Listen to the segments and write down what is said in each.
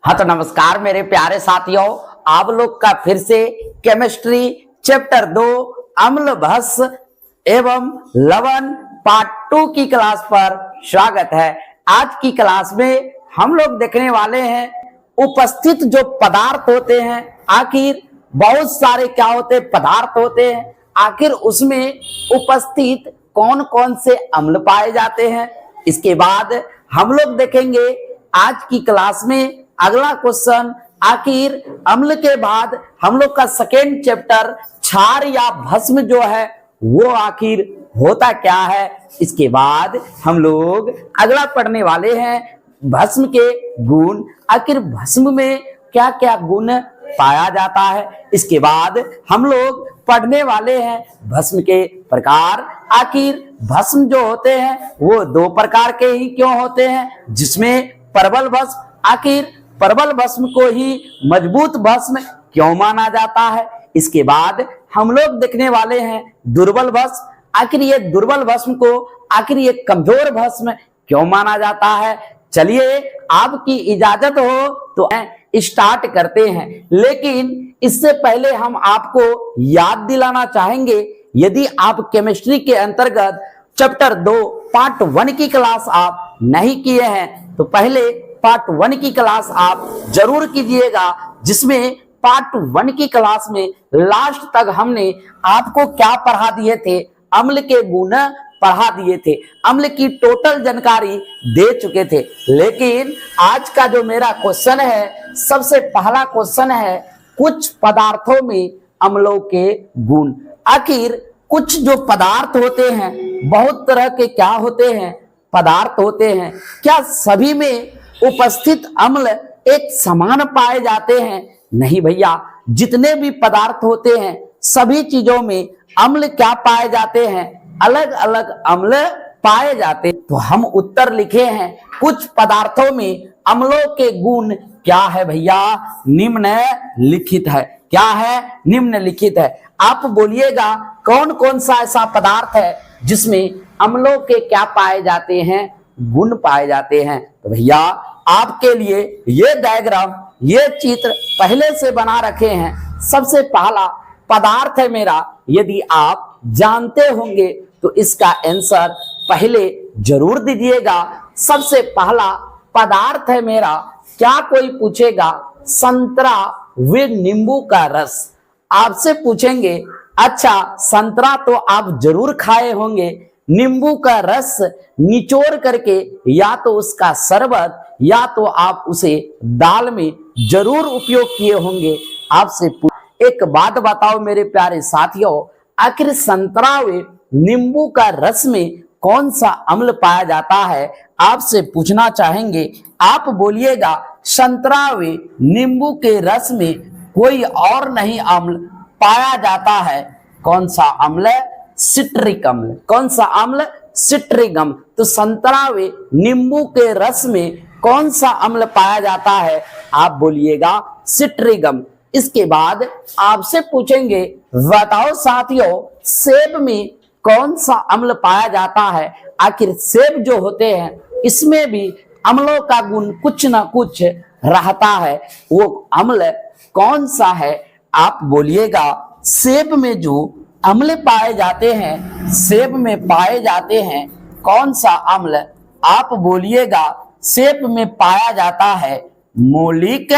हाँ तो नमस्कार मेरे प्यारे साथियों, आप लोग का फिर से केमिस्ट्री चैप्टर 2 अम्ल भस्म एवं लवण पार्ट 2 की क्लास पर स्वागत है। आज की क्लास में हम लोग देखने वाले हैं उपस्थित जो पदार्थ होते हैं, आखिर बहुत सारे क्या होते हैं पदार्थ होते हैं, आखिर उसमें उपस्थित कौन कौन से अम्ल पाए जाते हैं। इसके बाद हम लोग देखेंगे आज की क्लास में अगला क्वेश्चन, आखिर अम्ल के बाद हम लोग का सेकेंड चैप्टर क्षार या भस्म जो है वो आखिर होता क्या है। इसके बाद हम लोग अगला पढ़ने वाले हैं भस्म के गुण, आखिर भस्म में क्या क्या गुण पाया जाता है। इसके बाद हम लोग पढ़ने वाले हैं भस्म के प्रकार, आखिर भस्म जो होते हैं वो दो प्रकार के ही क्यों होते हैं, जिसमें प्रबल भस्म, आखिर प्रबल भस्म को ही मजबूत भस्म क्यों माना जाता है। इसके बाद हम लोग देखने वाले हैं दुर्बल भस्म, आखिर ये दुर्बल भस्म को आखिर ये कमजोर भस्म क्यों माना जाता है। चलिए आपकी इजाजत हो तो स्टार्ट करते हैं, लेकिन इससे पहले हम आपको याद दिलाना चाहेंगे, यदि आप केमिस्ट्री के अंतर्गत चैप्टर 2 पार्ट 1 की क्लास आप नहीं किए हैं तो पहले पार्ट 1 की क्लास आप जरूर कीजिएगा, जिसमें पार्ट 1 की क्लास में लास्ट तक हमने आपको क्या पढ़ा दिए थे, अम्ल के गुण पढ़ा दिए थे, अम्ल की टोटल जानकारी दे चुके थे। लेकिन आज का जो मेरा क्वेश्चन है, सबसे पहला क्वेश्चन है कुछ पदार्थों में अम्लों के गुण। आखिर कुछ जो पदार्थ होते हैं, बहुत तरह के क्या होते हैं पदार्थ होते हैं, क्या सभी में उपस्थित अम्ल एक समान पाए जाते हैं? नहीं भैया, जितने भी पदार्थ होते हैं सभी चीजों में अम्ल क्या पाए जाते हैं, अलग अलग अम्ल पाए जाते हैं। तो हम उत्तर लिखे हैं कुछ पदार्थों में अम्लों के गुण क्या है भैया, निम्नलिखित है। क्या है? निम्नलिखित है। आप बोलिएगा कौन कौन सा ऐसा पदार्थ है जिसमें अम्लों के क्या पाए जाते हैं, गुण पाए जाते हैं। तो भैया आपके लिए ये डायग्राम, ये चित्र पहले से बना रखे हैं। सबसे पहला पदार्थ है मेरा, यदि आप जानते होंगे तो इसका आंसर पहले जरूर दीजिएगा। सबसे पहला पदार्थ है मेरा, क्या कोई पूछेगा संतरा व नींबू का रस, आपसे पूछेंगे अच्छा संतरा तो आप जरूर खाए होंगे, नींबू का रस निचोड़ करके या तो उसका शरबत या तो आप उसे दाल में जरूर उपयोग किए होंगे। आपसे एक बात बताओ मेरे प्यारे साथियों, आखिर संतरा व नींबू का रस में कौन सा अम्ल पाया जाता है, आपसे पूछना चाहेंगे। आप बोलिएगा संतरा व नींबू के रस में कोई और नहीं अम्ल पाया जाता है। कौन सा अम्ल? सिट्रिक अम्ल। कौन सा अम्ल? सिट्रिक अम्ल। तो संतरा व नींबू के रस में कौन सा अम्ल पाया जाता है? आप बोलिएगा सिट्रिक अम्ल। इसके बाद आपसे पूछेंगे बताओ साथियों सेब में कौन सा अम्ल पाया जाता है। आखिर सेब जो होते हैं इसमें भी अम्लों का गुण कुछ ना कुछ रहता है, वो अम्ल कौन सा है? आप बोलिएगा सेब में जो अम्ल पाए जाते हैं, सेब में पाए जाते हैं कौन सा अम्ल? आप बोलिएगा सेब में पाया जाता है मौलिक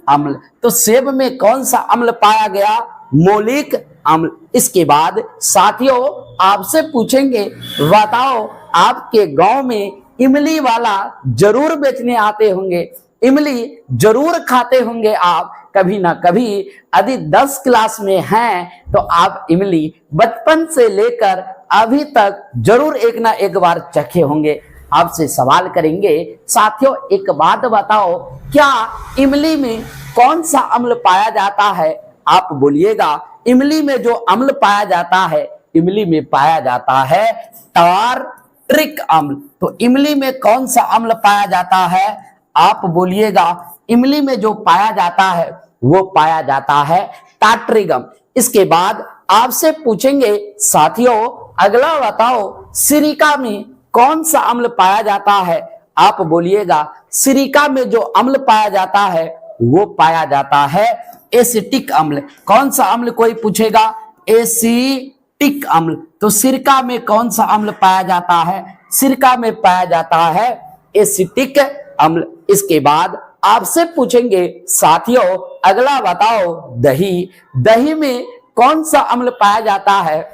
अम्ल। तो सेब में कौन सा अम्ल पाया गया? मौलिक अम्ल। इसके बाद साथियों आपसे पूछेंगे बताओ आपके गांव में इमली वाला जरूर बेचने आते होंगे, इमली जरूर खाते होंगे आप कभी ना कभी। यदि 10 क्लास में हैं तो आप इमली बचपन से लेकर अभी तक जरूर एक ना एक बार चखे होंगे। आपसे सवाल करेंगे साथियों एक बात बताओ, क्या इमली में कौन सा अम्ल पाया जाता है? आप बोलिएगा इमली में जो अम्ल पाया जाता है, इमली में पाया जाता है टार्ट्रिक अम्ल। तो इमली में कौन सा अम्ल पाया जाता है? आप बोलिएगा इमली में जो पाया जाता है वो पाया जाता है टार्ट्रिक अम्ल। इसके बाद आपसे पूछेंगे साथियों अगला बताओ सिरिका में कौन सा अम्ल पाया जाता है? आप बोलिएगा सिरिका में जो अम्ल पाया जाता है वो पाया जाता है एसिटिक अम्ल। कौन सा अम्ल कोई पूछेगा? एसिटिक अम्ल। तो सिरका में कौन सा अम्ल पाया जाता है? सिरका में पाया जाता है एसिटिक अम्ल। इसके बाद आपसे पूछेंगे साथियों, अगला बताओ दही। दही में कौन सा अम्ल पाया जाता है?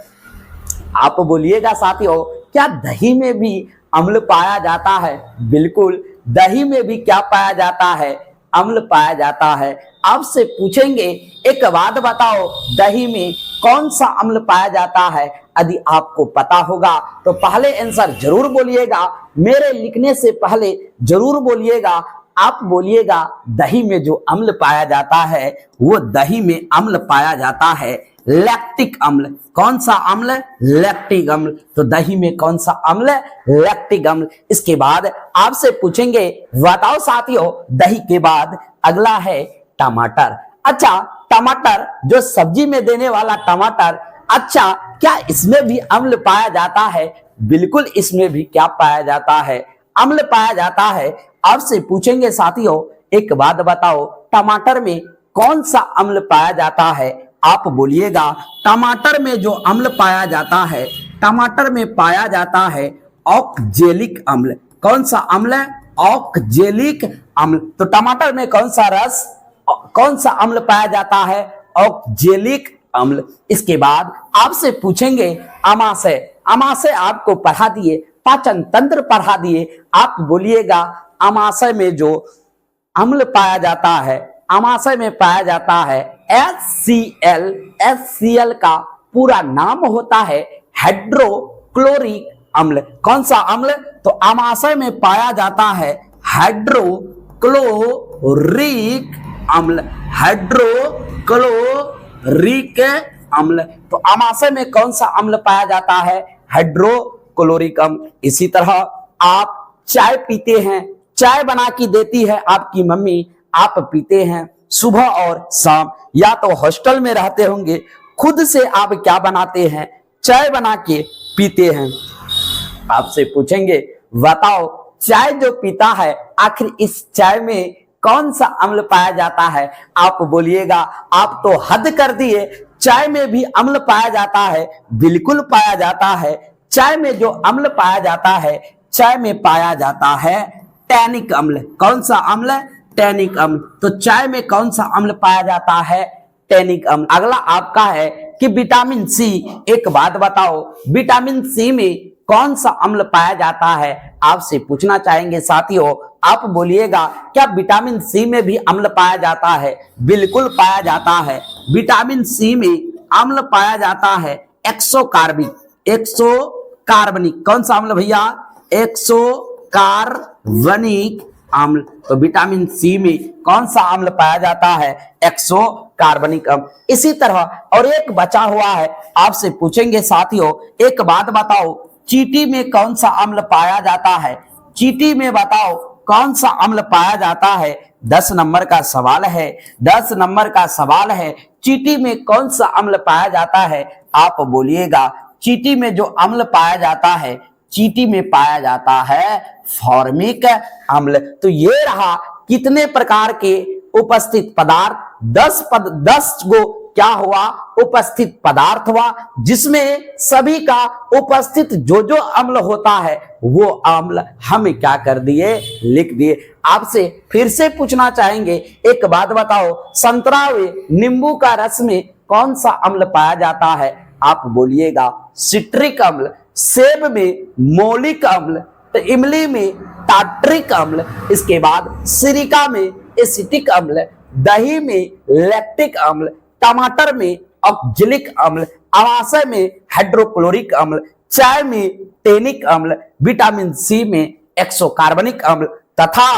आप बोलिएगा साथियों, क्या दही में भी अम्ल पाया जाता है? बिल्कुल, दही में भी क्या पाया जाता है? अम्ल पाया जाता है। आपसे पूछेंगे एक बात बताओ, दही में कौन सा अम्ल पाया जाता है? यदि आपको पता होगा तो पहले आंसर जरूर बोलिएगा, मेरे लिखने से पहले जरूर बोलिएगा। आप बोलिएगा दही में जो अम्ल पाया जाता है वो दही में अम्ल पाया जाता है लैक्टिक अम्ल। कौन सा अम्ल? लैक्टिक अम्ल। तो दही में कौन सा अम्ल? लैक्टिक अम्ल। इसके बाद आपसे पूछेंगे, बताओ साथियों, दही के बाद अगला है टमाटर। अच्छा, टमाटर जो सब्जी में देने वाला टमाटर, अच्छा क्या इसमें भी अम्ल पाया जाता है? बिल्कुल, इसमें भी क्या पाया जाता है? अम्ल पाया जाता है। आपसे पूछेंगे साथियों, एक बात बताओ, टमाटर में कौन सा अम्ल पाया जाता है? आप बोलिएगा टमाटर में जो अम्ल पाया जाता है, टमाटर में पाया जाता है ऑक्जेलिक अम्ल। कौन सा अम्ल? ऑक्जेलिक अम्ल। तो टमाटर में कौन सा रस, कौन सा अम्ल पाया जाता है? ऑक्जेलिक अम्ल। इसके बाद आपसे पूछेंगे अमाशय। अमाशय आपको पढ़ा दिए, पाचन तंत्र पढ़ा दिए। आप बोलिएगा अमाशय में जो अम्ल पाया जाता है, अमाशय में पाया जाता है HCl। HCl का पूरा नाम होता है हाइड्रोक्लोरिक अम्ल। कौन सा अम्ल? तो अमाशय में पाया जाता है हाइड्रोक्लोरिक अम्ल। हाइड्रोक्लोरिक अम्ल। तो अमाशय में कौन सा अम्ल पाया जाता है? हाइड्रोक्लोरिक अम्ल। इसी तरह आप चाय पीते हैं, चाय बना के देती है आपकी मम्मी, आप पीते हैं सुबह और शाम, या तो हॉस्टल में रहते होंगे, खुद से आप क्या बनाते हैं? चाय बना के पीते हैं। आपसे पूछेंगे, बताओ चाय जो पीता है, आखिर इस चाय में कौन सा अम्ल पाया जाता है? आप बोलिएगा आप तो हद कर दिए, चाय में भी अम्ल पाया जाता है। बिल्कुल पाया जाता है। चाय में जो अम्ल पाया जाता है, चाय में पाया जाता है टैनिक अम्ल। कौन सा अम्ल? टैनिक अम्ल। तो चाय में कौन सा अम्ल पाया जाता है? टैनिक अम्ल। अगला आपका है कि विटामिन सी। एक बात बताओ, विटामिन सी में कौन सा अम्ल पाया जाता है? आपसे पूछना चाहेंगे साथियों, आप बोलिएगा क्या विटामिन सी में भी अम्ल पाया जाता है? बिल्कुल पाया जाता है। विटामिन सी में अम्ल पाया जाता है एक्सोकार्बिक। एक्सोकार्बनिक। कौन सा अम्ल भैया? एक्सोकार्बनिक अम्ल। तो विटामिन सी में कौन सा अम्ल पाया जाता है? एक्सोकार्बनिक अम्ल। इसी तरह और एक बचा हुआ है, आपसे पूछेंगे साथियों, एक बात बताओ, चींटी में कौन सा अम्ल पाया जाता है? चींटी में बताओ कौन सा अम्ल पाया जाता है? 10 नंबर का सवाल है। 10 नंबर का सवाल है, चींटी में कौन सा अम्ल पाया जाता है? आप बोलिएगा चींटी में जो अम्ल पाया जाता है, चींटी में पाया जाता है फॉर्मिक अम्ल। तो ये रहा कितने प्रकार के उपस्थित पदार्थ, 10 गो क्या हुआ? उपस्थित पदार्थ हुआ, जिसमें सभी का उपस्थित जो जो अम्ल होता है वो अम्ल हम क्या कर दिए? लिख दिए। आपसे फिर से पूछना चाहेंगे, एक बात बताओ, संतरा व नींबू का रस में कौन सा अम्ल पाया जाता है? आप बोलिएगा सिट्रिक अम्ल। सेब में मौलिक अम्ल, तो इमली में टार्ट्रिक अम्ल। इसके बाद सिरिका में एसिटिक अम्ल, दही में लैक्टिक अम्ल, टमाटर में ऑक्जेलिक अम्ल, अमाशय में हाइड्रोक्लोरिक अम्ल, चाय में टैनिक अम्ल, विटामिन सी में एक्सोकार्बनिक अम्ल तथा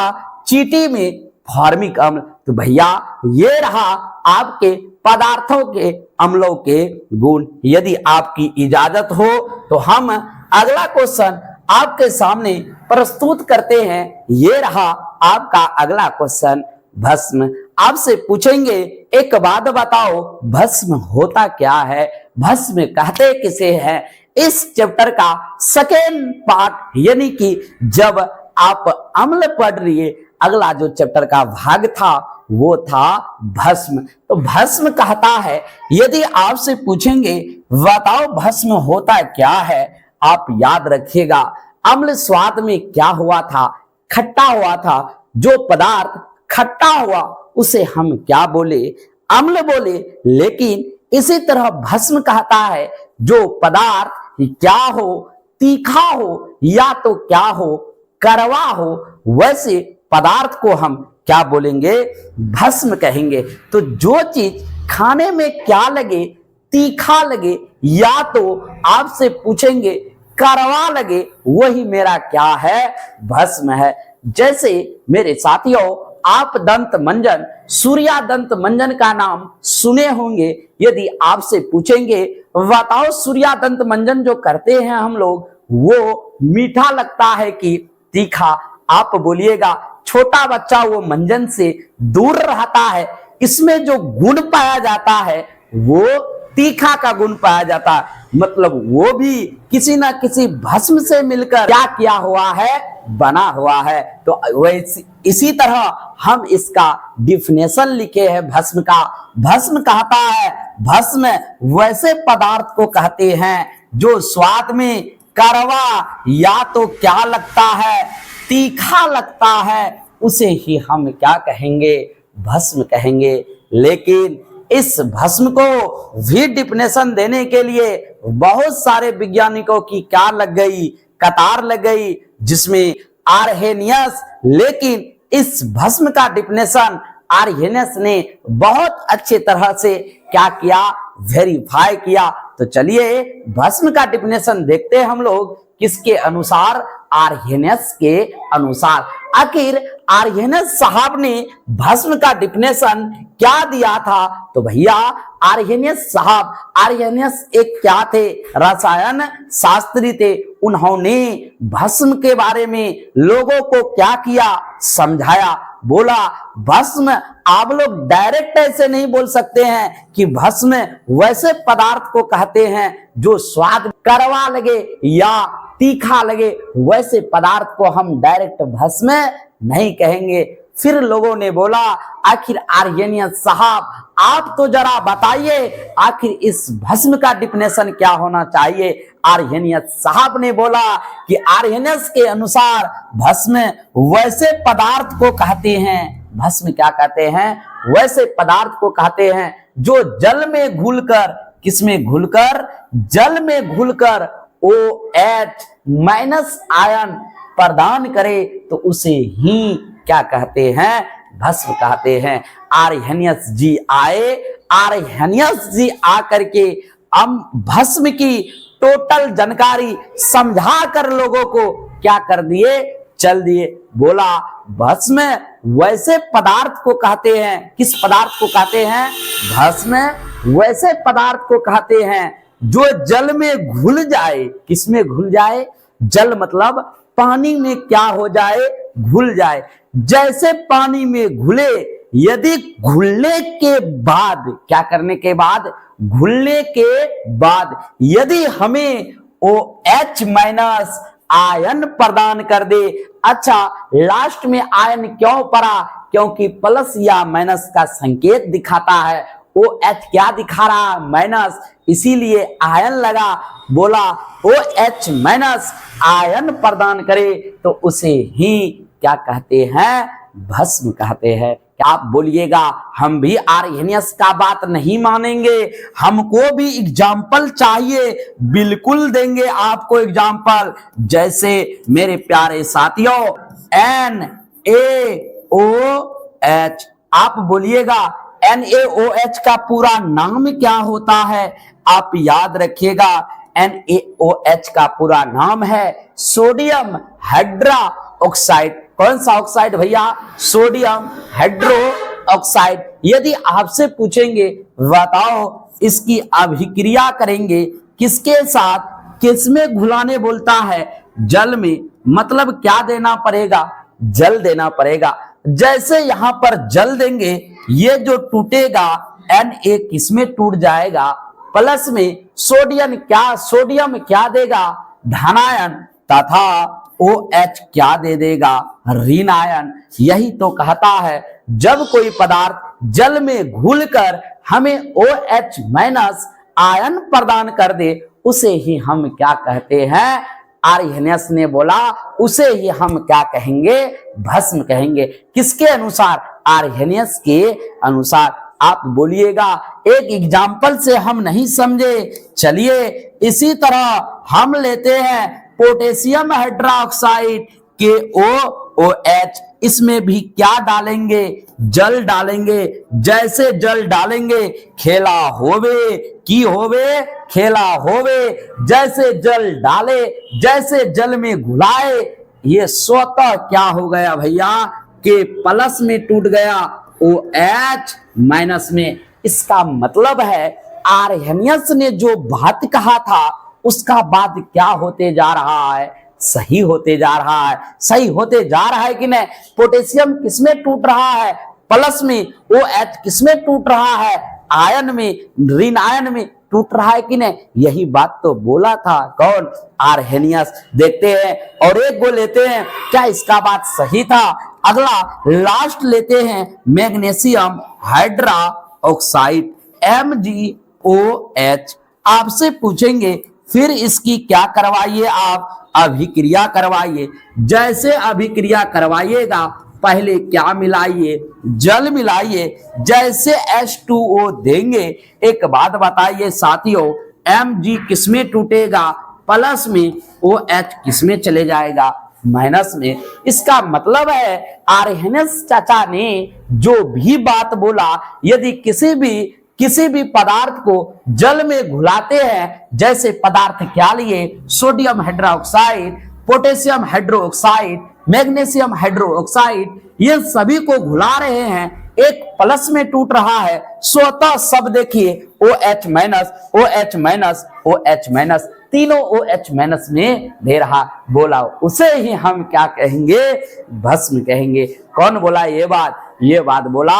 चींटी में फॉर्मिक अम्ल। तो भैया ये रहा आपके पदार्थों के अम्लों के गुण। यदि आपकी इजाजत हो तो हम अगला क्वेश्चन आपके सामने प्रस्तुत करते हैं। ये रहा आपका अगला क्वेश्चन, भस्म। आपसे पूछेंगे, एक बात बताओ, भस्म होता क्या है? भस्म कहते किसे हैं? इस चैप्टर का सेकेंड पार्ट, यानी कि जब आप अम्ल पढ़ रही है, अगला जो चैप्टर का भाग था वो था भस्म। तो भस्म कहता है, यदि आपसे पूछेंगे बताओ भस्म होता क्या है, आप याद रखिएगा अम्ल स्वाद में क्या हुआ था, खट्टा हुआ था। जो पदार्थ खट्टा हुआ उसे हम क्या बोले, अम्ल बोले। लेकिन इसी तरह भस्म कहता है जो पदार्थ क्या हो, तीखा हो या तो क्या हो, कड़वा हो, वैसे पदार्थ को हम क्या बोलेंगे, भस्म कहेंगे। तो जो चीज खाने में क्या लगे, तीखा लगे या तो आपसे पूछेंगे कड़वा लगे, वही मेरा क्या है, भस्म है। जैसे मेरे साथियों, आप दंत मंजन, सूर्या दंत मंजन का नाम सुने होंगे। यदि आपसे पूछेंगे बताओ सूर्या दंत मंजन जो करते हैं हम लोग, वो मीठा लगता है कि तीखा, आप बोलिएगा छोटा बच्चा वो मंजन से दूर रहता है, इसमें जो गुण पाया जाता है वो तीखा का गुण पाया जाता है, मतलब वो भी किसी ना किसी भस्म से मिलकर क्या किया हुआ है, बना हुआ है। तो वैसे इसी तरह हम इसका डिफिनेशन लिखे हैं भस्म का। भस्म कहता है, भस्म वैसे पदार्थ को कहते हैं जो स्वाद में कड़वा या तो क्या लगता है, तीखा लगता है, उसे ही हम क्या कहेंगे, भस्म कहेंगे। लेकिन इस भस्म को भी डिफिनेशन देने के लिए बहुत सारे वैज्ञानिकों की क्या लग गई, कतार लग गई, जिसमें आर्हेनियस। लेकिन इस भस्म का डिफिनेशन आर्हेनियस ने बहुत अच्छे तरह से क्या किया, वेरीफाई किया। तो चलिए भस्म का डिफिनेशन देखते हैं हम लोग, किसके अनुसार, आर्हेनियस के अनुसार। आखिर आर्हेनियस साहब ने भस्म का डिफिनेशन क्या दिया था, तो भैया आर्हेनियस साहब, आर्हेनियस एक क्या थे, रसायन शास्त्री थे। उन्होंने भस्म के बारे में लोगों को क्या किया, समझाया। बोला भस्म आप लोग डायरेक्ट ऐसे नहीं बोल सकते हैं कि भस्म वैसे पदार्थ को कहते हैं जो स्वाद कड़वा लगे या तीखा लगे, वैसे पदार्थ को हम डायरेक्ट भस्म नहीं कहेंगे। फिर लोगों ने बोला आखिर आर्हेनियस साहब आप तो जरा बताइए आखिर इस भस्म का डिफिनेशन क्या होना चाहिए। आर्हेनियस साहब ने बोला कि आर्हेनियस के अनुसार भस्म वैसे पदार्थ को कहते हैं, भस्म क्या कहते हैं, वैसे पदार्थ को कहते हैं जो जल में घुलकर, किसमें घुलकर, जल में घुलकर OH माइनस आयन प्रदान करे, तो उसे ही क्या कहते हैं, भस्म कहते हैं। आर्हेनियस जी आए, आर्हेनियस जी आकर के हम भस्म की टोटल जानकारी समझा कर लोगों को क्या कर दिए, चल दिए। बोला भस्म वैसे पदार्थ को कहते हैं, किस पदार्थ को कहते हैं, भस्म वैसे पदार्थ को कहते हैं जो जल में घुल जाए, किसमें घुल जाए, जल मतलब पानी में क्या हो जाए, घुल जाए। जैसे पानी में घुले, यदि घुलने के बाद, क्या करने के बाद, घुलने के बाद यदि हमें OH माइनस आयन प्रदान कर दे। अच्छा, लास्ट में आयन क्यों पड़ा, क्योंकि प्लस या माइनस का संकेत दिखाता है, OH क्या दिखा रहा, माइनस, इसीलिए आयन लगा। बोला OH माइनस आयन प्रदान करे तो उसे ही क्या कहते हैं, भस्म कहते हैं। क्या आप बोलिएगा हम भी आर्हेनियस का बात नहीं मानेंगे, हमको भी एग्जाम्पल चाहिए, बिल्कुल देंगे आपको एग्जाम्पल। जैसे मेरे प्यारे साथियों NaOH, आप बोलिएगा NaOH का पूरा नाम क्या होता है, आप याद रखिएगा NaOH का पूरा नाम है सोडियम हाइड्रो ऑक्साइड। कौन सा ऑक्साइड भैया, सोडियम हाइड्रो ऑक्साइड। यदि आपसे पूछेंगे बताओ इसकी अभिक्रिया करेंगे किसके साथ, किसमें घुलाने बोलता है, जल में, मतलब क्या देना पड़ेगा, जल देना पड़ेगा। जैसे यहां पर जल देंगे, ये जो टूटेगा Na किसमें टूट जाएगा, प्लस में। सोडियम क्या देगा, धनायन, तथा OH क्या दे देगा, ऋण आयन। यही तो कहता है, जब कोई पदार्थ जल में घुलकर हमें OH माइनस आयन प्रदान कर दे उसे ही हम क्या कहते हैं? आर्यनेस ने बोला उसे ही हम क्या कहेंगे? भस्म कहेंगे। किसके अनुसार? आर्यनेस के अनुसार। आप बोलिएगा एक एग्जाम्पल से हम नहीं समझे। चलिए इसी तरह हम लेते हैं पोटेशियम हाइड्रोक्साइड KOOH, इसमें भी क्या डालेंगे? जल डालेंगे। जैसे जल डालेंगे खेला होवे की होवे, खेला होवे। जैसे जल डाले, जैसे जल में घुलाए, ये स्वतः क्या हो गया भैया? के प्लस में टूट गया OH माइनस में। इसका मतलब है आर्यनेस ने जो बात कहा था उसका बाद क्या होते जा रहा है? सही होते जा रहा है। सही होते जा रहा है कि नहीं? पोटेशियम किसमें टूट रहा है? प्लस में। OH किसमें टूट रहा है? आयन में, ऋण आयन में टूट रहा है कि नहीं? यही बात तो बोला था कौन? आर्यनेस। देखते हैं और एक को लेते हैं, क्या इसका बात सही था? अगला लास्ट लेते हैं मैग्नीशियम हाइड्रोक्साइड MgOH। आपसे पूछेंगे फिर इसकी क्या करवाइए? आप अभिक्रिया करवाइए। जैसे अभिक्रिया करवाइएगा पहले क्या मिलाइए? जल मिलाइए। जैसे H2O देंगे, एक बात बताइए साथियों, Mg किसमें टूटेगा? प्लस में। OH किसमें चले जाएगा? माइनस में। इसका मतलब है आर्यनेस चाचा ने जो भी बात बोला, यदि किसी भी पदार्थ को जल में घुलाते हैं, जैसे पदार्थ क्या लिए? Sodium hydroxide, potassium hydroxide, magnesium hydroxide, ये सभी को घुला रहे हैं, एक प्लस में टूट रहा है। स्वतः सब देखिए OH minus, OH minus, OH minus, तीनों OH माइनस में दे रहा। बोला उसे ही हम क्या कहेंगे? भस्म कहेंगे। कौन बोला ये बात? ये बात बोला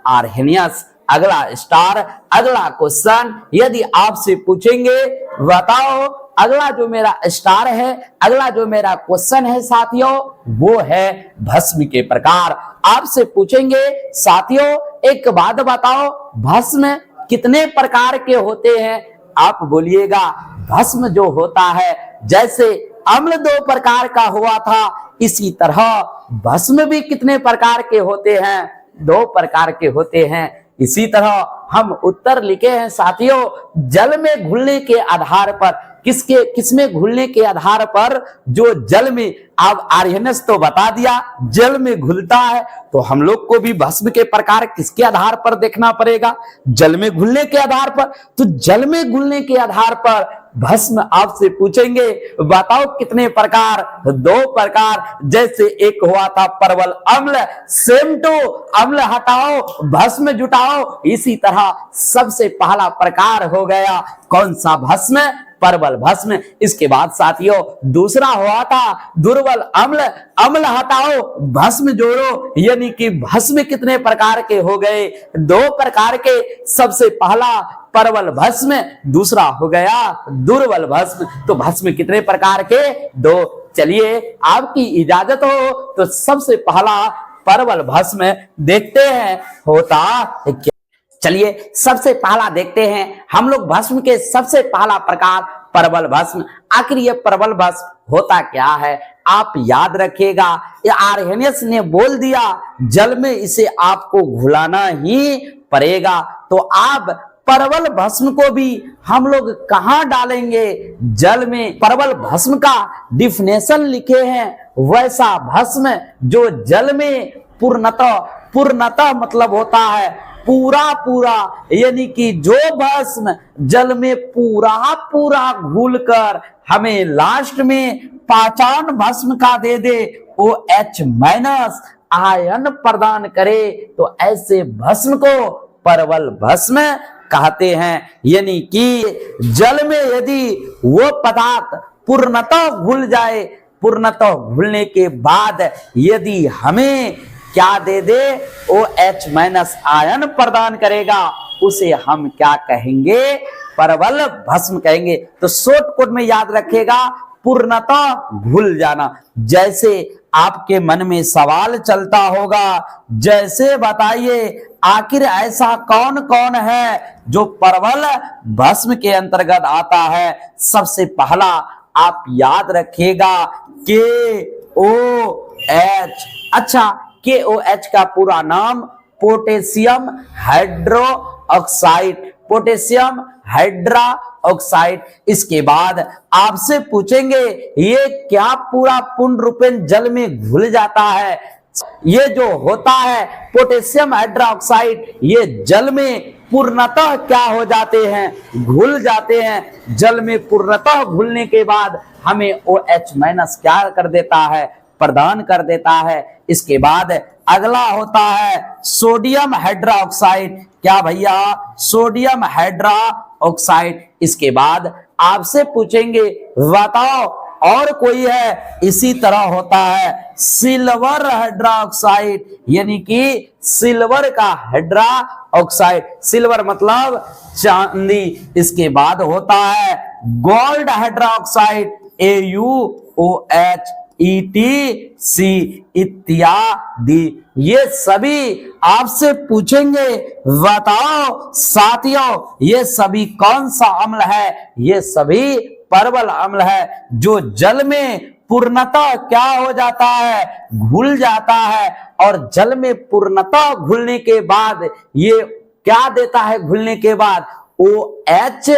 आर्यनेस। अगला स्टार, अगला क्वेश्चन यदि आपसे पूछेंगे, बताओ अगला जो मेरा स्टार है, अगला जो मेरा क्वेश्चन है साथियों, वो है भस्म के प्रकार। आपसे पूछेंगे साथियों एक बात बताओ, भस्म कितने प्रकार के होते हैं? आप बोलिएगा भस्म जो होता है, जैसे अम्ल 2 प्रकार का हुआ था, इसी तरह भस्म भी कितने प्रकार के होते हैं? 2 प्रकार के होते हैं। इसी तरह हम उत्तर लिखे हैं साथियों, जल में घुलने के आधार पर, किसमें घुलने के आधार पर? जो जल में, अब आर्यनेस तो बता दिया जल में घुलता है, तो हम लोग को भी भस्म के प्रकार किसके आधार पर देखना पड़ेगा? जल में घुलने के आधार पर। तो जल में घुलने के आधार पर भस्म आपसे पूछेंगे, बताओ कितने प्रकार? 2 प्रकार। जैसे एक हुआ था परवल अम्ल, सेम टू अम्ल हटाओ भस्म जुटाओ, इसी तरह सबसे पहला प्रकार हो गया कौन सा? भस्म, परवल भस्म। इसके बाद साथियों दूसरा हुआ था दुर्बल अम्ल, अम्ल हटाओ भस्म जोड़ो, यानी कि भस्म कितने प्रकार के हो गए? 2 प्रकार के। सबसे पहला परवल भस्म, दूसरा हो गया दुर्बल भस्म। तो भस्म कितने प्रकार के? 2। चलिए आपकी इजाजत हो तो सबसे पहला परवल भस्म देखते हैं होता क्या। चलिए सबसे पहला देखते हैं हम लोग भस्म के सबसे पहला प्रकार परवल भस्म। आखिर ये परवल भस्म होता क्या है? आप याद रखिएगा, ये आर्यनेस ने बोल दिया जल में इसे आपको घुलाना ही पड़ेगा। तो आप परवल भस्म को भी हम लोग कहां डालेंगे? जल में। परवल भस्म का डिफिनेशन लिखे हैं, वैसा भस्म जो जल में पूर्णतः मतलब होता है पूरा, यानी कि जो भस्म जल में पूरा घुलकर हमें लास्ट में पहचान भस्म का दे दे, OH माइनस आयन प्रदान करे, तो ऐसे भस्म को परवल भस्म कहते हैं। यानी कि जल में यदि वो पदार्थ पूर्णतः घुल जाए, पूर्णतः घुलने के बाद यदि हमें क्या दे दे? OH माइनस आयन प्रदान करेगा, उसे हम क्या कहेंगे? परवल भस्म कहेंगे। तो शॉर्ट कोट में याद रखेगा पूर्णतः घुल जाना। जैसे आपके मन में सवाल चलता होगा, जैसे बताइए आखिर ऐसा कौन कौन है जो परवल भस्म के अंतर्गत आता है। सबसे पहला आप याद रखिएगा KOH। अच्छा, KOH का पूरा नाम potassium hydro oxide, potassium hydra oxide. इसके बाद आपसे पूछेंगे ये क्या पूरा पूर्ण रूपेण जल में घुल जाता है। ये जो होता है पोटेशियम हाइड्रा ऑक्साइड, ये जल में पूर्णतः क्या हो जाते हैं, घुल जाते हैं। जल में पूर्णतः घुलने के बाद हमें OH- क्या कर देता है, प्रदान कर देता है। इसके बाद अगला होता है सोडियम हाइड्रा ऑक्साइड। क्या भैया, सोडियम हाइड्रा ऑक्साइड। इसके बाद आपसे पूछेंगे बताओ और कोई है, इसी तरह होता है सिल्वर हाइड्रा ऑक्साइड, यानी कि सिल्वर का हाइड्रा ऑक्साइड, सिल्वर मतलब चांदी। इसके बाद होता है gold hydra oxide, AuOH, ETC इत्यादि। ये सभी आपसे पूछेंगे बताओ साथियों ये सभी कौन सा अम्ल है। ये सभी परवल अम्ल है जो जल में पूर्णतः क्या हो जाता है, घुल जाता है। और जल में पूर्णतः घुलने के बाद ये क्या देता है, घुलने के बाद OH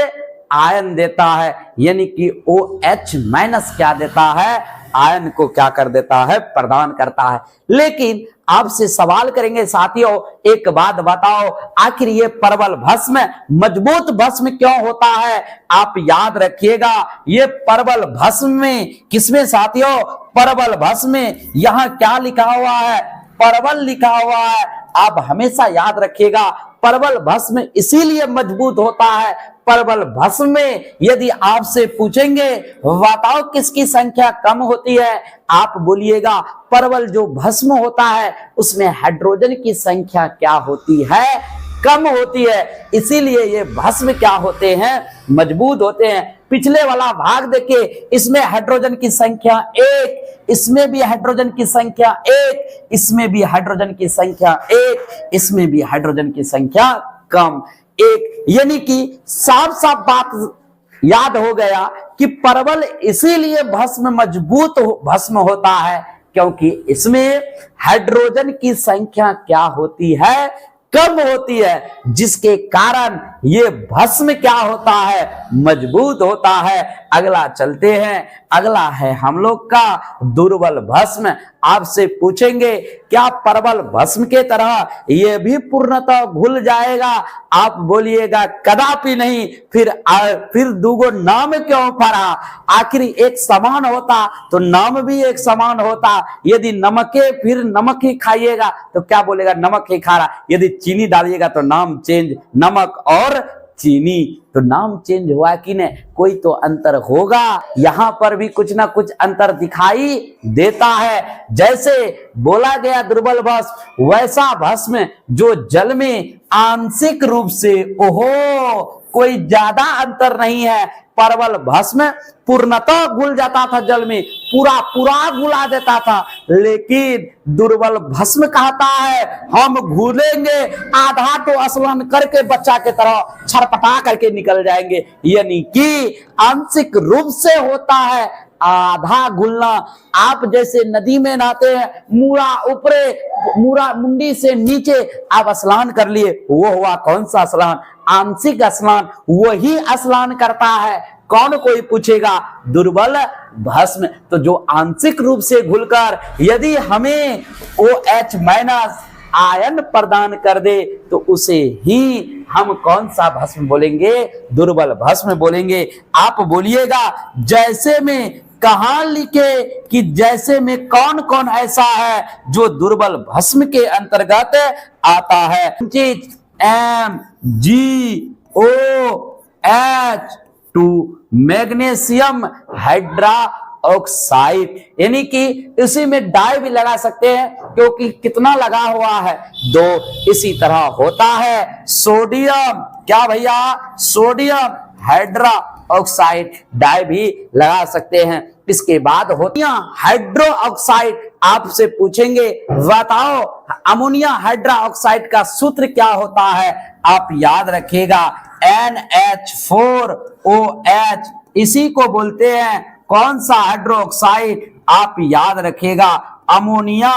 आयन देता है, यानी कि OH- क्या देता है, आयन को क्या कर देता है, प्रदान करता है। लेकिन आपसे सवाल करेंगे साथियों, एक बात बताओ आखिर ये परवल भस्म मजबूत भस्म क्यों होता है। आप याद रखिएगा ये परवल भस्म में, किसमें साथियों, परवल भस्म में। यहां क्या लिखा हुआ है, परवल लिखा हुआ है। आप हमेशा याद रखिएगा परवल भस्म इसीलिए मजबूत होता है। परवल भस्म में यदि आपसे पूछेंगे बताओ किसकी संख्या कम होती है, आप बोलिएगा परवल जो भस्म होता है उसमें हाइड्रोजन की संख्या क्या होती है, कम होती है। इसीलिए ये भस्म क्या होते हैं, मजबूत होते हैं। पिछले वाला भाग देखिए, इसमें हाइड्रोजन की संख्या 1, इसमें भी हाइड्रोजन की संख्या 1, इसमें भी हाइड्रोजन की संख्या 1, इसमें भी हाइड्रोजन की संख्या कम 1। यानी कि साफ साफ बात याद हो गया कि परवल इसीलिए भस्म मजबूत भस्म होता है क्योंकि इसमें हाइड्रोजन की संख्या क्या होती है, कम होती है, जिसके कारण ये भस्म क्या होता है, मजबूत होता है। अगला चलते हैं, अगला है हम लोग का दुर्बल भस्म। आपसे पूछेंगे क्या परवल भस्म के तरह ये भी पूर्णतः घुल जाएगा, आप बोलिएगा कदापि नहीं। फिर दुगो नाम क्यों पड़ा, आखिर एक समान होता तो नाम भी एक समान होता। यदि नमके फिर नमक ही खाइएगा तो क्या बोलेगा, नमक ही खा रहा। यदि चीनी डालिएगा तो नाम चेंज, नमक और चीनी, तो नाम चेंज हुआ कि नहीं, कोई तो अंतर होगा। यहां पर भी कुछ ना कुछ अंतर दिखाई देता है। जैसे बोला गया दुर्बल भस्म, वैसा भस्म जो जल में आंशिक रूप से, ओहो कोई ज्यादा अंतर नहीं है। परवल भस्म पूर्णतः घुल जाता था जल में, पूरा घुला देता था, लेकिन दुर्बल भस्म कहता है हम घुलेंगे आधा तो स्नान करके बच्चा के तरह छरपटा करके निकल जाएंगे। यानी कि आंशिक रूप से होता है आधा घुलना। आप जैसे नदी में नहाते हैं, मूरा मुंडी से नीचे आप स्नान कर लिए, वो हुआ कौन सा स्नान, आंशिक स्नान, वही स्नान करता है। कौन कोई पूछेगा, दुर्बल भस्म। तो जो आंशिक रूप से घुलकर यदि हमें OH- आयन प्रदान कर दे तो उसे ही हम कौन सा भस्म बोलेंगे, दुर्बल भस्म बोलेंगे। आप बोलिएगा जैसे में कहां लिखे कि जैसे में कौन कौन ऐसा है जो दुर्बल भस्म के अंतर्गत आता है। MgOH2 मैग्नीशियम हाइड्रा ऑक्साइड, यानी कि इसी में डाई भी लगा सकते हैं क्योंकि कितना लगा हुआ है, 2। इसी तरह होता है सोडियम, क्या भैया, सोडियम हाइड्रा ऑक्साइड डाई भी लगा सकते हैं। इसके बाद होती है हाइड्रो ऑक्साइड। आपसे पूछेंगे बताओ अमोनिया हाइड्रो ऑक्साइड का सूत्र क्या होता है? आप याद रखिएगा NH4OH, इसी को बोलते हैं कौन सा हाइड्रो ऑक्साइड? आप याद रखिएगा अमोनिया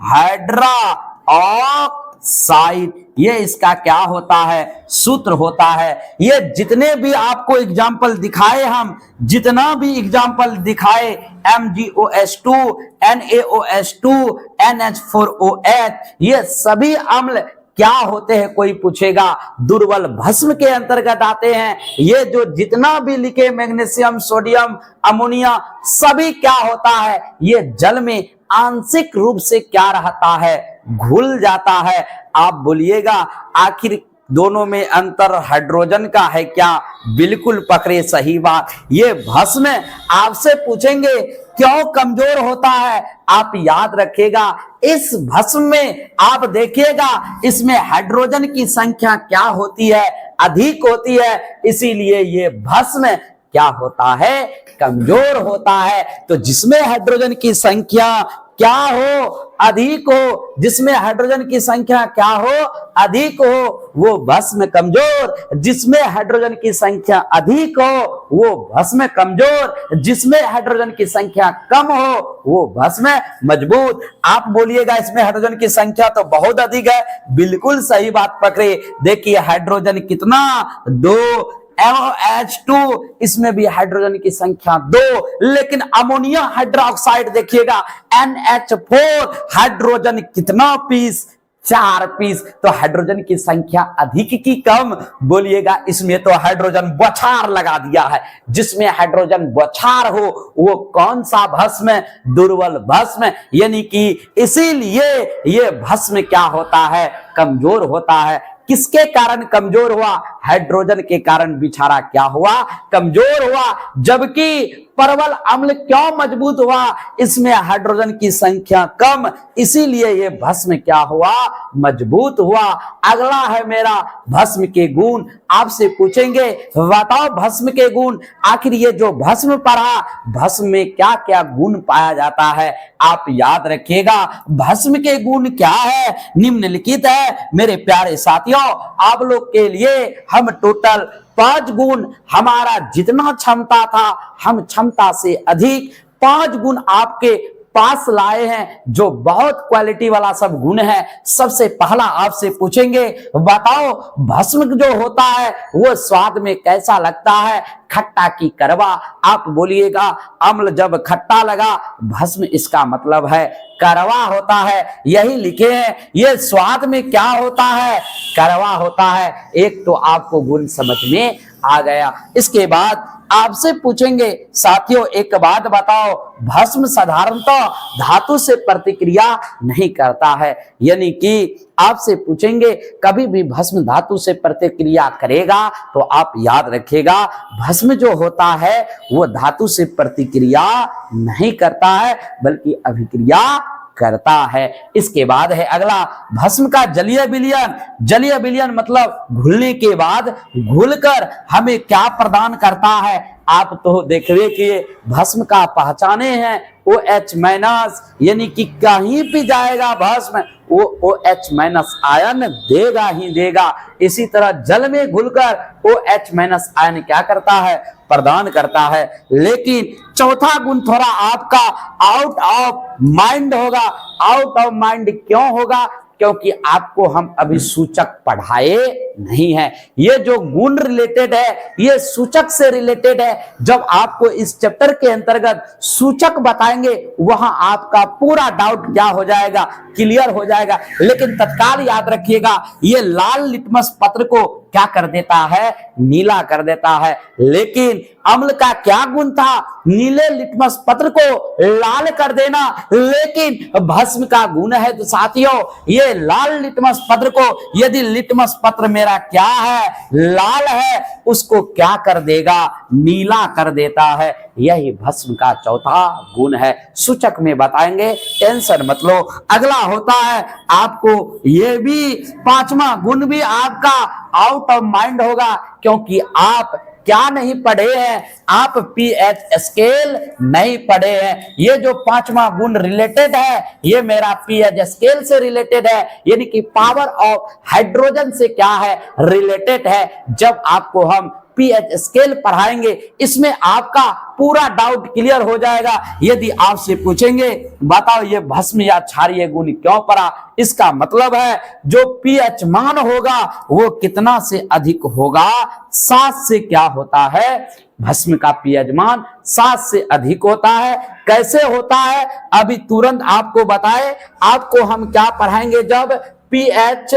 हाइड्रो ऑक्साइड। ये इसका क्या होता है? सूत्र होता है। ये जितने भी आपको एग्जाम्पल दिखाए, हम जितना भी एग्जाम्पल दिखाए MgOH2, NaOH2, NH4OH, ये सभी अम्ल क्या होते हैं? कोई पूछेगा दुर्बल भस्म के अंतर्गत आते हैं। ये जो जितना भी लिखे मैग्नीशियम, सोडियम, अमोनिया, सभी क्या होता है? ये जल में आंशिक रूप से क्या रहता है? घुल जाता है। आप बोलिएगा आखिर दोनों में अंतर हाइड्रोजन का है क्या? बिल्कुल पकड़े, सही बात। ये भस्म आपसे पूछेंगे क्यों कमजोर होता है? आप याद रखिएगा इस भस्म में आप देखिएगा इसमें हाइड्रोजन की संख्या क्या होती है? अधिक होती है। इसीलिए ये भस्म क्या होता है? कमजोर होता है। तो जिसमें हाइड्रोजन की संख्या क्या हो? अधिक हो। जिसमें हाइड्रोजन की संख्या क्या हो? अधिक हो, वो भस्म कमजोर। जिसमें हाइड्रोजन की संख्या अधिक हो वो भस्म कमजोर। जिसमें हाइड्रोजन की संख्या कम हो वो भस्म मजबूत। आप बोलिएगा इसमें हाइड्रोजन की संख्या तो बहुत अधिक है। बिल्कुल सही बात पकड़े। देखिए हाइड्रोजन कितना? 2। NaOH2, इसमें भी हाइड्रोजन की संख्या 2। लेकिन अमोनिया हाइड्रोक्साइड देखिएगा NH4, हाइड्रोजन कितना पीस? 4 पीस। तो हाइड्रोजन की संख्या अधिक की कम? बोलिएगा इसमें तो हाइड्रोजन बौछार लगा दिया है। जिसमें हाइड्रोजन बौछार हो वो कौन सा भस्म? दुर्बल भस्म। यानी कि इसीलिए ये भस्म क्या होता है? कमजोर होता है। किसके कारण कमजोर हुआ? हाइड्रोजन के कारण बिछारा क्या हुआ? कमजोर हुआ। जबकि परवल अम्ल क्यों मजबूत हुआ? इसमें हाइड्रोजन की संख्या कम, इसीलिए ये भस्म क्या हुआ? मजबूत हुआ। अगला है मेरा भस्म के गुण। आपसे पूछेंगे बताओ भस्म के गुण। आखिर ये जो भस्म पढ़ा, भस्म में क्या क्या गुण पाया जाता है? आप याद रखिएगा भस्म के गुण क्या है? निम्नलिखित है मेरे प्यारे साथियों। आप लोग के लिए हम टोटल 5 गुण, हमारा जितना क्षमता था हम क्षमता से अधिक 5 गुण आपके पास लाए हैं, जो बहुत क्वालिटी वाला सब गुण है। सबसे पहला आपसे पूछेंगे बताओ भस्म जो होता है वो स्वाद में कैसा लगता है? खट्टा की कड़वा। आप बोलिएगा अम्ल जब खट्टा लगा, भस्म इसका मतलब है कड़वा होता है। यही लिखे हैं। ये स्वाद में क्या होता है? कड़वा होता है। एक तो आपको गुण समझ में आ गया। इसके बाद आपसे पूछेंगे साथियों एक बात बताओ, भस्म साधारणतः धातु से प्रतिक्रिया नहीं करता है। यानी कि आपसे पूछेंगे कभी भी भस्म धातु से प्रतिक्रिया करेगा? तो आप याद रखिएगा भस्म जो होता है वो धातु से प्रतिक्रिया नहीं करता है बल्कि अभिक्रिया करता है। इसके बाद है अगला भस्म का जलीय विलयन। जलीय विलयन मतलब घुलने के बाद घुलकर हमें क्या प्रदान करता है? आप तो देखिए कि भस्म का पहचाने हैं OH-, यानी कि कहीं भी जाएगा भस्म वो OH- आयन देगा ही देगा। इसी तरह जल में घुलकर OH- आयन क्या करता है? प्रदान करता है। लेकिन चौथा गुण थोड़ा आपका आउट ऑफ माइंड होगा। आउट ऑफ माइंड क्यों होगा? क्योंकि आपको हम अभी सूचक पढ़ाए नहीं है। ये जो गुण रिलेटेड है ये सूचक से रिलेटेड है। जब आपको इस चैप्टर के अंतर्गत सूचक बताएंगे वहां आपका पूरा डाउट क्या हो जाएगा? क्लियर हो जाएगा। लेकिन तत्काल याद रखिएगा ये लाल लिटमस पत्र को क्या कर देता है? नीला कर देता है। लेकिन अम्ल का क्या गुण था? नीले लिटमस पत्र को लाल कर देना। लेकिन भस्म का गुण है तो साथियों ये लाल लिटमस पत्र को, यदि लिटमस पत्र मेरा क्या है? लाल है, उसको क्या कर देगा? नीला कर देता है। यही भस्म का चौथा गुण है। सूचक में बताएंगे, टेंशन मत लो। अगला होता है आपको ये भी 5वां गुण भी आपका आउट ऑफ माइंड होगा, क्योंकि आप क्या नहीं पढ़े हैं? आप पीएच स्केल नहीं पढ़े हैं। ये जो पांचवा गुण रिलेटेड है, ये मेरा पीएच स्केल से रिलेटेड है, यानी कि पावर ऑफ हाइड्रोजन से क्या है? रिलेटेड है। जब आपको हम पीएच स्केल पढ़ाएंगे, इसमें आपका पूरा डाउट क्लियर हो जाएगा। यदि आपसे पूछेंगे बताओ ये भस्म या क्षारीय गुण क्यों पढ़ा, इसका मतलब है जो पीएच मान होगा वो कितना से अधिक होगा? 7 से क्या होता है? भस्म का पीएच मान 7 से अधिक होता है। कैसे होता है अभी तुरंत आपको बताए। आपको हम क्या पढ़ाएंगे? जब पीएच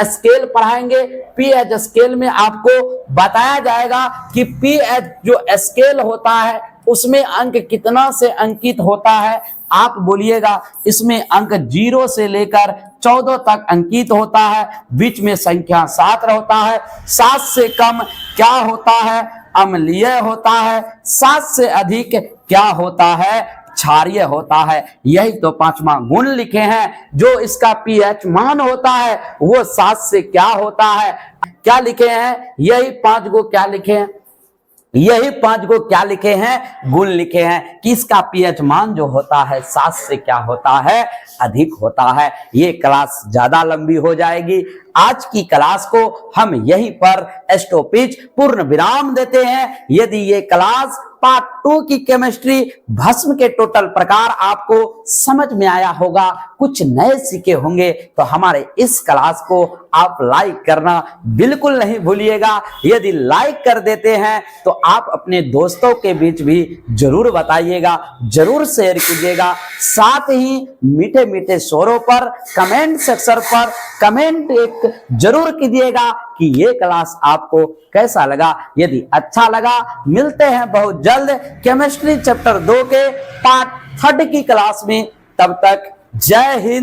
स्केल पढ़ाएंगे, पीएच स्केल में आपको बताया जाएगा कि पीएच जो स्केल होता है उसमें अंक कितना से अंकित होता है। आप बोलिएगा इसमें अंक 0 से लेकर 14 तक अंकित होता है, बीच में संख्या 7 रहता है। 7 से कम क्या होता है? अम्लीय होता है। 7 से अधिक क्या होता है? क्षारीय होता है। यही तो पांचवा गुण लिखे हैं। जो इसका पीएच मान होता है वो 7 से क्या होता है? क्या लिखे हैं? यही 5 को क्या लिखे हैं? यही 5 को क्या लिखे हैं? गुण लिखे हैं कि इसका पीएच मान जो होता है 7 से क्या होता है? अधिक होता है। ये क्लास ज्यादा लंबी हो जाएगी। आज की क्लास को हम यहीं पर स्टॉपेज पूर्ण विराम देते हैं। यदि ये क्लास पार्ट 2 की केमिस्ट्री भस्म के टोटल प्रकार आपको समझ में आया होगा, कुछ नए सीखे होंगे, तो हमारे इस क्लास को आप लाइक करना बिल्कुल नहीं भूलिएगा। यदि लाइक कर देते हैं तो आप अपने दोस्तों के बीच भी जरूर बताइएगा, जरूर शेयर कीजिएगा। साथ ही मीठे मीठे स्वरों पर कमेंट सेक्शन पर कमेंट एक जरूर कीजिएगा कि ये क्लास आपको कैसा लगा। यदि अच्छा लगा, मिलते हैं बहुत जल्द केमिस्ट्री चैप्टर 2 के पार्ट 3 की क्लास में। तब तक जय हिंद।